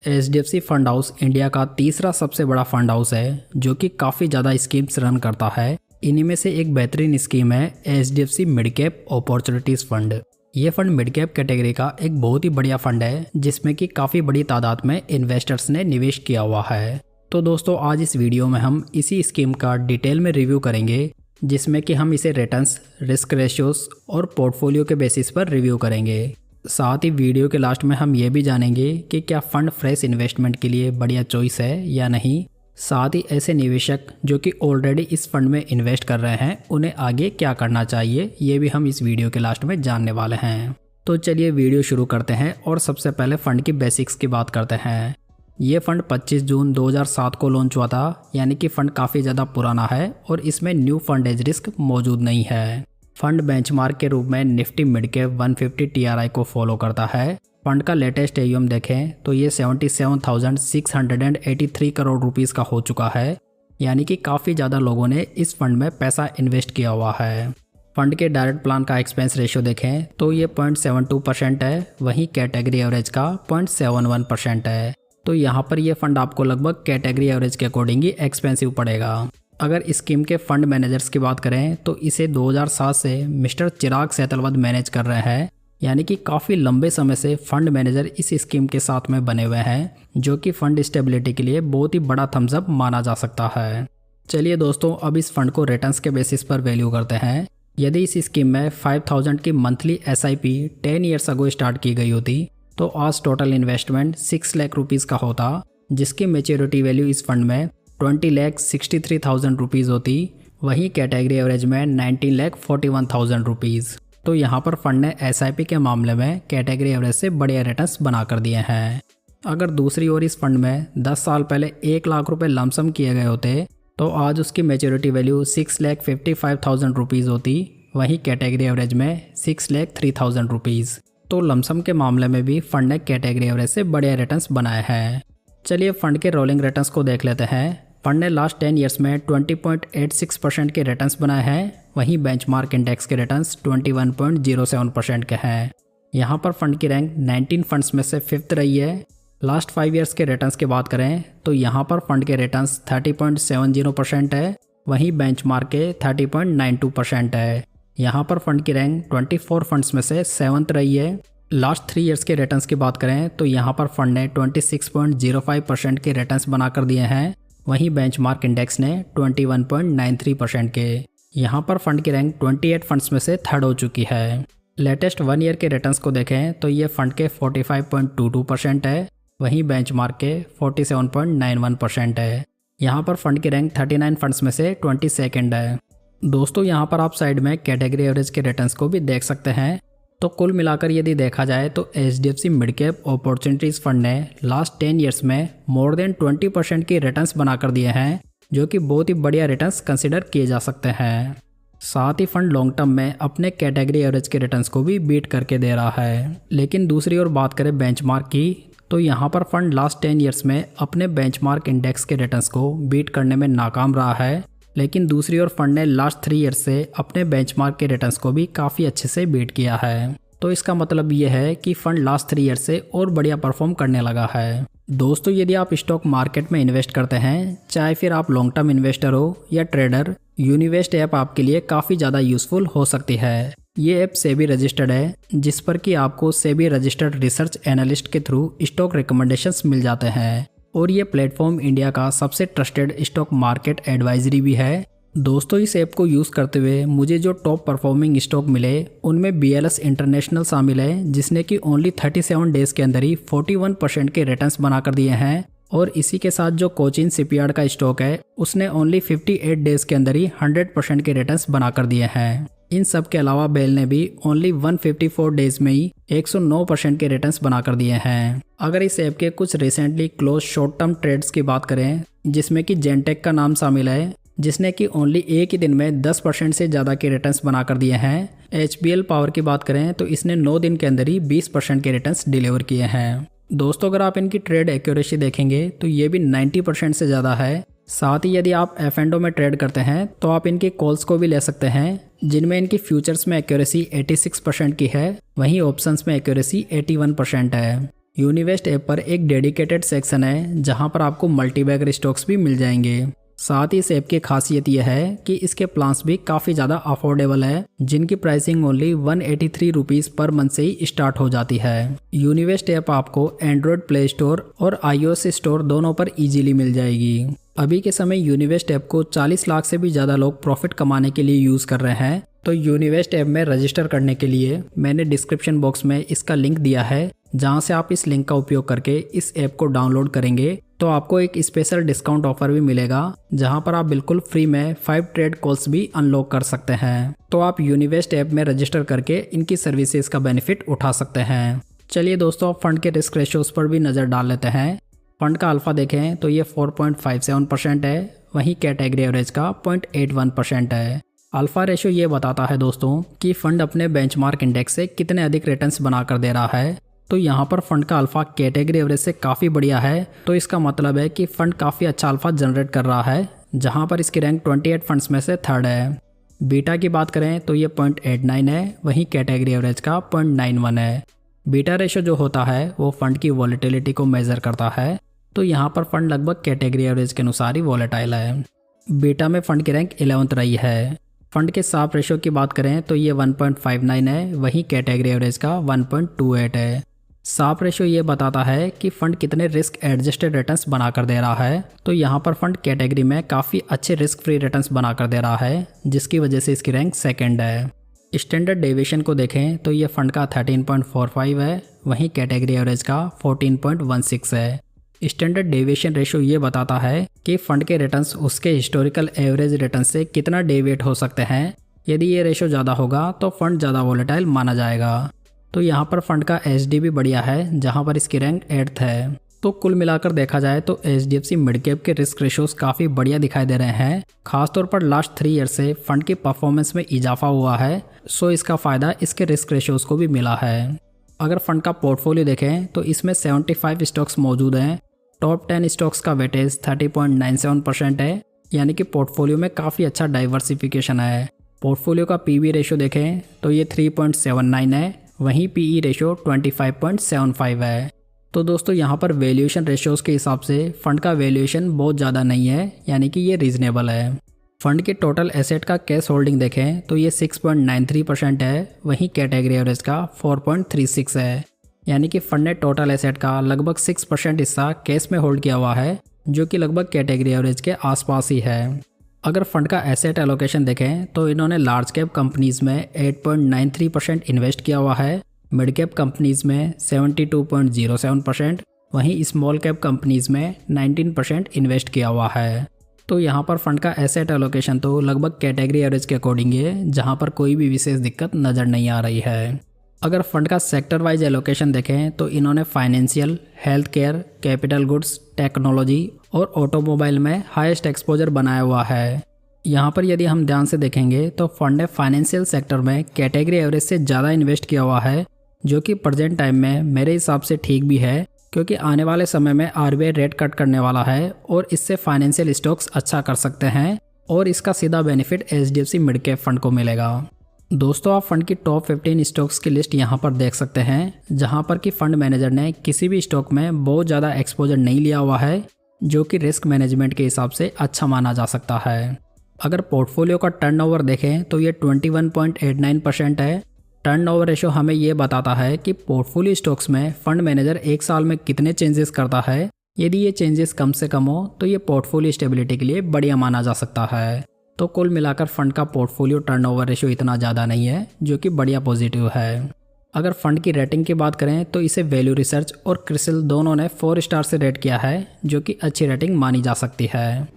HDFC fund house India का तीसरा सबसे बड़ा फंड हाउस है जो कि काफ़ी ज़्यादा स्कीम्स रन करता है। इन्हीं में से एक बेहतरीन स्कीम है HDFC mid cap opportunities fund. ये फंड मिड कैप कैटेगरी का एक बहुत ही बढ़िया फंड है जिसमें कि काफ़ी बड़ी तादाद में इन्वेस्टर्स ने निवेश किया हुआ है। तो दोस्तों आज इस वीडियो में हम इसी स्कीम का डिटेल में रिव्यू करेंगे जिसमें कि हम इसे रिटर्न्स, रिस्क रेशियोज और पोर्टफोलियो के बेसिस पर रिव्यू करेंगे। साथ ही वीडियो के लास्ट में हम ये भी जानेंगे कि क्या फंड फ्रेश इन्वेस्टमेंट के लिए बढ़िया चॉइस है या नहीं। साथ ही ऐसे निवेशक जो कि ऑलरेडी इस फंड में इन्वेस्ट कर रहे हैं उन्हें आगे क्या करना चाहिए ये भी हम इस वीडियो के लास्ट में जानने वाले हैं। तो चलिए वीडियो शुरू करते हैं और सबसे पहले फंड की बेसिक्स की बात करते हैं। ये फंड 25 जून 2007 को लॉन्च हुआ था, यानी कि फंड काफ़ी ज़्यादा पुराना है और इसमें न्यू फंड एज रिस्क मौजूद नहीं है। फंड बेंचमार्क के रूप में निफ्टी मिड कैप 150 TRI को फॉलो करता है। फंड का लेटेस्ट AUM देखें तो ये 77,683 करोड़ रुपीस का हो चुका है, यानी कि काफ़ी ज़्यादा लोगों ने इस फंड में पैसा इन्वेस्ट किया हुआ है। फंड के डायरेक्ट प्लान का एक्सपेंस रेशियो देखें तो ये 0.72% है, वहीं कैटेगरी एवरेज का 0.71% है। तो यहाँ पर यह फंड आपको लगभग कैटेगरी एवरेज के अकॉर्डिंग ही एक्सपेंसिव पड़ेगा। अगर स्कीम के फंड मैनेजर्स की बात करें तो इसे 2007 से मिस्टर चिराग सेतलवद मैनेज कर रहे हैं, यानी कि काफ़ी लंबे समय से फंड मैनेजर इस स्कीम के साथ में बने हुए हैं, जो कि फंड स्टेबिलिटी के लिए बहुत ही बड़ा थम्स अप माना जा सकता है। चलिए दोस्तों अब इस फंड को रिटर्न्स के बेसिस पर वैल्यू करते हैं। यदि इस स्कीम में 5000 की monthly SIP 10 years ago start की गई होती तो आज टोटल इन्वेस्टमेंट 6 लाख रुपीज़ का होता, जिसकी मेच्योरिटी वैल्यू इस फंड में 20,63,000 रुपीज़ होती। वहीं कैटेगरी एवरेज में 19,41,000 रुपीज़। तो यहाँ पर फंड ने SIP के मामले में कैटेगरी एवरेज से बढ़िया रिटर्न्स बना कर दिए हैं। अगर दूसरी ओर इस फंड में 10 साल पहले 1 लाख रुपए लमसम किए गए होते तो आज उसकी मेच्योरिटी वैल्यू 6,55,000 रुपीज़ होती। वहीं कैटेगरी एवरेज में 6,03,000 रुपीज़। तो लमसम के मामले में भी फंड ने कैटेगरी एवरेज से बढ़िया रिटर्न्स बनाए हैं। चलिए फंड के रोलिंग रिटर्न्स को देख लेते हैं। फंड ने लास्ट 10 ईयर्स में 20.86% के रिटर्न्स बनाए हैं, वहीं बेंचमार्क इंडेक्स के रिटर्न्स 21.07% के हैं। यहाँ पर फंड की रैंक 19 फंड्स में से 5th रही है। लास्ट 5 ईयर्स के रिटर्न्स की बात करें तो यहाँ पर फंड के रिटर्न्स 30.70% है, वहीं बेंचमार्क के 30.92% है। यहाँ पर फंड की रैंक 24 फंड्स में से 7th रही है। लास्ट 3 ईयर्स के रिटर्न्स की बात करें तो यहाँ पर फंड ने 26.05% के रिटर्न्स बनाकर दिए हैं, वहीं बेंचमार्क इंडेक्स ने 21.93% के। यहाँ पर फंड की रैंक 28 फंड्स में से 3rd हो चुकी है। लेटेस्ट 1 ईयर के रिटर्न्स को देखें तो ये फंड के 45.22% है, वहीं बेंचमार्क के 47.91% है। यहाँ पर फंड की रैंक 39 फंड्स में से 22nd है। दोस्तों यहाँ पर आप साइड में कैटेगरी एवरेज के रिटर्न्स को भी देख सकते हैं। तो कुल मिलाकर यदि देखा जाए तो HDFC mid cap opportunities fund ने लास्ट 10 ईयर्स में मोर देन 20% की रिटर्न्स बनाकर दिए हैं, जो कि बहुत ही बढ़िया रिटर्न्स कंसिडर किए जा सकते हैं। साथ ही फंड लॉन्ग टर्म में अपने कैटेगरी एवरेज के रिटर्न्स को भी बीट करके दे रहा है। लेकिन दूसरी ओर बात करें बेंचमार्क की तो यहाँ पर फंड लास्ट 10 ईयर्स में अपने बेंचमार्क इंडेक्स के रिटर्न्स को बीट करने में नाकाम रहा है। लेकिन दूसरी ओर फंड ने लास्ट 3 ईयर्स से अपने बेंचमार्क के रिटर्न्स को भी काफ़ी अच्छे से बीट किया है। तो इसका मतलब ये है कि फंड लास्ट 3 ईयर्स से और बढ़िया परफॉर्म करने लगा है। दोस्तों यदि आप स्टॉक मार्केट में इन्वेस्ट करते हैं, चाहे फिर आप लॉन्ग टर्म इन्वेस्टर हो या ट्रेडर, यूनिवेस्ट ऐप आपके लिए काफ़ी ज़्यादा यूजफुल हो सकती है। ये ऐप सेबी रजिस्टर्ड है, जिस पर कि आपको सेबी रजिस्टर्ड रिसर्च एनालिस्ट के थ्रू स्टॉक रिकमेंडेशंस मिल जाते हैं और ये प्लेटफॉर्म इंडिया का सबसे ट्रस्टेड स्टॉक मार्केट एडवाइजरी भी है। दोस्तों इस ऐप को यूज़ करते हुए मुझे जो टॉप परफॉर्मिंग स्टॉक मिले उनमें BLS इंटरनेशनल शामिल है, जिसने कि ओनली 37 डेज़ के अंदर ही 41% के रिटर्न्स बनाकर दिए हैं। और इसी के साथ जो कोचिन शिपयार्ड का स्टॉक है उसने ओनली 58 डेज़ के अंदर ही 100% के रिटर्न्स बनाकर दिए हैं। इन सब के अलावा बेल ने भी ओनली 154 डेज में ही 109% के रिटर्न्स बनाकर दिए हैं। अगर इस ऐप के कुछ recently close short term trades की बात करें, जिसमें कि जेनटेक का नाम शामिल है, जिसने कि ओनली एक ही दिन में 10% से ज़्यादा के रिटर्न्स बनाकर दिए हैं। HBL पावर की बात करें तो इसने 9 दिन के अंदर ही 20% के रिटर्न्स डिलीवर किए हैं। दोस्तों अगर आप इनकी ट्रेड एक्यूरेसी देखेंगे तो ये भी 90% से ज़्यादा है। साथ ही यदि आप F&O में ट्रेड करते हैं तो आप इनकी कॉल्स को भी ले सकते हैं, जिनमें इनकी फ्यूचर्स में एक्यूरेसी 86% की है, वहीं ऑप्शंस में एक्यूरेसी 81% है। यूनिवेस्ट ऐप पर एक डेडिकेटेड सेक्शन है जहां पर आपको मल्टीबैगर स्टॉक्स भी मिल जाएंगे। साथ ही इस ऐप की खासियत यह है कि इसके प्लान्स भी काफ़ी ज़्यादा अफोर्डेबल है, जिनकी pricing only 183 rupees per month से ही स्टार्ट हो जाती है। यूनिवेस्ट ऐप आपको एंड्रॉयड प्ले स्टोर और iOS स्टोर दोनों पर इजीली मिल जाएगी। अभी के समय यूनिवेस्ट ऐप को 40 लाख से भी ज़्यादा लोग प्रॉफिट कमाने के लिए यूज़ कर रहे हैं। तो यूनिवेस्ट ऐप में रजिस्टर करने के लिए मैंने डिस्क्रिप्शन बॉक्स में इसका लिंक दिया है, जहां से आप इस लिंक का उपयोग करके इस ऐप को डाउनलोड करेंगे तो आपको एक स्पेशल डिस्काउंट ऑफर भी मिलेगा, जहां पर आप बिल्कुल फ्री में 5 ट्रेड कॉल्स भी अनलॉक कर सकते हैं। तो आप यूनिवेस्ट ऐप में रजिस्टर करके इनकी सर्विसेज का बेनिफिट उठा सकते हैं। चलिए दोस्तों, फंड के रिस्क रेशियोज पर भी नज़र डाल लेते हैं। फंड का अल्फा देखें तो ये 4.57% है, वहीं कैटेगरी एवरेज का 0.81% है। अल्फा रेशियो ये बताता है दोस्तों कि फंड अपने बेंचमार्क इंडेक्स से कितने अधिक रिटर्न्स बनाकर दे रहा है। तो यहाँ पर फंड का अल्फा कैटेगरी एवरेज से काफ़ी बढ़िया है, तो इसका मतलब है कि फंड काफ़ी अच्छा अल्फा जनरेट कर रहा है, जहाँ पर इसकी रैंक 28 फंड्स में से थर्ड है। बीटा की बात करें तो ये 0.89 है, वहीं कैटेगरी एवरेज का 0.91 है। बीटा रेशियो जो होता है वो फंड की वॉलेटिलिटी को मेजर करता है, तो यहाँ पर फंड लगभग कैटेगरी एवरेज के अनुसार ही वॉलेटाइल है। बीटा में फंड की रैंक 11th रही है। फंड के साफ रेशियो की बात करें तो ये 1.59 है, वहीं कैटेगरी एवरेज का 1.28 है। साफ रेशियो ये बताता है कि फंड कितने रिस्क एडजस्टेड रिटर्न्स बनाकर दे रहा है, तो यहाँ पर फंड कैटेगरी में काफ़ी अच्छे रिस्क फ्री रिटर्न्स बनाकर दे रहा है, जिसकी वजह से इसकी रैंक सेकंड है। स्टैंडर्ड डेविएशन को देखें तो ये फंड का 13.45 है, वहीं कैटेगरी एवरेज का 14.16 है। स्टैंडर्ड डेविएशन रेशियो ये बताता है कि फंड के रिटर्न्स उसके हिस्टोरिकल एवरेज रिटर्न से कितना डेविएट हो सकते हैं। यदि ये रेशियो ज़्यादा होगा तो फंड ज़्यादा वोलेटाइल माना जाएगा। तो यहाँ पर फंड का एचडी भी बढ़िया है, जहाँ पर इसकी रैंक 8th है। तो कुल मिलाकर देखा जाए तो HDFC मिड कैप के रिस्क रेशियोज काफ़ी बढ़िया दिखाई दे रहे हैं। खासतौर पर लास्ट 3 ईयर से फंड की परफॉर्मेंस में इजाफा हुआ है, सो इसका फ़ायदा इसके रिस्क रेशियोज को भी मिला है। अगर फंड का पोर्टफोलियो देखें तो इसमें 75 स्टॉक्स मौजूद हैं। टॉप 10 स्टॉक्स का वेटेज 30.97% है, यानी कि पोर्टफोलियो में काफ़ी अच्छा डाइवर्सिफिकेशन है। पोर्टफोलियो का पीवी रेशियो देखें तो ये 3.79 है, वहीं पीई रेशियो 25.75 है। तो दोस्तों यहाँ पर वैल्यूएशन रेशियोज़ के हिसाब से फंड का वैल्यूएशन बहुत ज़्यादा नहीं है, यानी कि ये रीजनेबल है। फंड के टोटल एसेट का कैश होल्डिंग देखें तो ये 6.93% है, वहीं कैटेगरी एवरेज का 4.36 है, यानी कि फंड ने टोटल एसेट का लगभग 6% हिस्सा कैश में होल्ड किया हुआ है, जो कि लगभग कैटेगरी एवरेज के आसपास ही है। अगर फंड का एसेट एलोकेशन देखें तो इन्होंने लार्ज कैप कंपनीज में 8.93% इन्वेस्ट किया हुआ है, मिड कैप कंपनीज में 72.07%, वहीं स्मॉल कैप कंपनीज में 19% इन्वेस्ट किया हुआ है। तो यहाँ पर फंड का एसेट एलोकेशन तो लगभग कैटेगरी एवरेज के अकॉर्डिंग है, जहाँ पर कोई भी विशेष दिक्कत नज़र नहीं आ रही है। अगर फंड का सेक्टर वाइज एलोकेशन देखें तो इन्होंने financial, health care, capital goods, technology और ऑटोमोबाइल में हाईएस्ट एक्सपोजर बनाया हुआ है। यहाँ पर यदि हम ध्यान से देखेंगे तो फंड ने फाइनेंशियल सेक्टर में कैटेगरी एवरेज से ज़्यादा इन्वेस्ट किया हुआ है, जो कि प्रेजेंट टाइम में मेरे हिसाब से ठीक भी है, क्योंकि आने वाले समय में RBI रेट कट करने वाला है और इससे फाइनेंशियल स्टॉक्स अच्छा कर सकते हैं और इसका सीधा benefit HDFC mid cap fund को मिलेगा। दोस्तों आप फंड की टॉप 15 स्टॉक्स की लिस्ट यहाँ पर देख सकते हैं, जहाँ पर कि फंड मैनेजर ने किसी भी स्टॉक में बहुत ज़्यादा एक्सपोजर नहीं लिया हुआ है, जो कि रिस्क मैनेजमेंट के हिसाब से अच्छा माना जा सकता है। अगर पोर्टफोलियो का टर्नओवर देखें तो ये 21.89% है। टर्नओवर रेशियो हमें ये बताता है कि पोर्टफोलियो स्टॉक्स में फंड मैनेजर एक साल में कितने चेंजेस करता है। यदि ये चेंजेस कम से कम हो तो ये पोर्टफोलियो स्टेबिलिटी के लिए बढ़िया माना जा सकता है। तो कुल मिलाकर फंड का पोर्टफोलियो टर्नओवर रेशियो इतना ज़्यादा नहीं है, जो कि बढ़िया पॉजिटिव है। अगर फंड की रेटिंग की बात करें तो इसे वैल्यू रिसर्च और क्रिसिल दोनों ने 4 स्टार से रेट किया है, जो कि अच्छी रेटिंग मानी जा सकती है।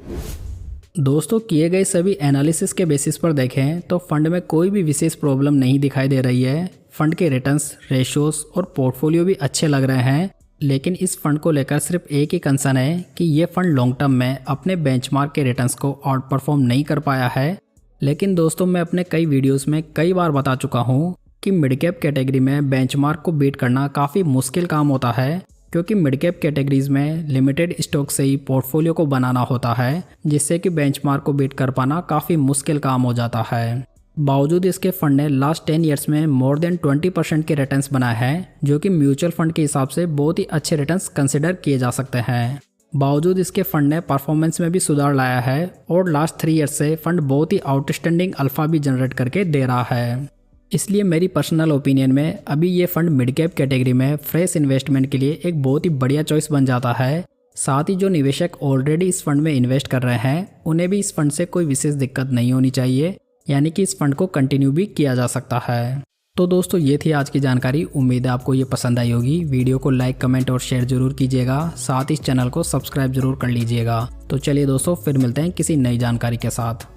दोस्तों किए गए सभी एनालिसिस के बेसिस पर देखें तो फंड में कोई भी विशेष प्रॉब्लम नहीं दिखाई दे रही है। फंड के रिटर्न्स, रेशियोज और पोर्टफोलियो भी अच्छे लग रहे हैं, लेकिन इस फंड को लेकर सिर्फ एक ही कंसर्न है कि ये फंड लॉन्ग टर्म में अपने बेंचमार्क के रिटर्न्स को आउट परफॉर्म नहीं कर पाया है। लेकिन दोस्तों मैं अपने कई वीडियोस में कई बार बता चुका हूँ कि मिड कैप कैटेगरी में बेंचमार्क को बीट करना काफ़ी मुश्किल काम होता है, क्योंकि मिड कैप कैटेगरीज में लिमिटेड स्टॉक से ही पोर्टफोलियो को बनाना होता है, जिससे कि बेंचमार्क को बीट कर पाना काफ़ी मुश्किल काम हो जाता है। बावजूद इसके फंड ने लास्ट 10 ईयर्स में मोर देन 20% के रिटर्न्स बनाए हैं, जो कि म्यूचुअल फंड के हिसाब से बहुत ही अच्छे रिटर्न्स कंसिडर किए जा सकते हैं। बावजूद इसके फंड ने परफॉर्मेंस में भी सुधार लाया है और लास्ट 3 ईयर्स से फंड बहुत ही आउटस्टैंडिंग अल्फा भी जनरेट करके दे रहा है। इसलिए मेरी पर्सनल ओपिनियन में अभी ये फंड मिड कैप कैटेगरी में फ्रेश इन्वेस्टमेंट के लिए एक बहुत ही बढ़िया चॉइस बन जाता है। साथ ही जो निवेशक ऑलरेडी इस फंड में इन्वेस्ट कर रहे हैं उन्हें भी इस फंड से कोई विशेष दिक्कत नहीं होनी चाहिए, यानी कि इस फंड को कंटिन्यू भी किया जा सकता है। तो दोस्तों ये थी आज की जानकारी। उम्मीद है आपको ये पसंद आई होगी। वीडियो को लाइक, कमेंट और शेयर जरूर कीजिएगा। साथ ही इस चैनल को सब्सक्राइब जरूर कर लीजिएगा। तो चलिए दोस्तों, फिर मिलते हैं किसी नई जानकारी के साथ।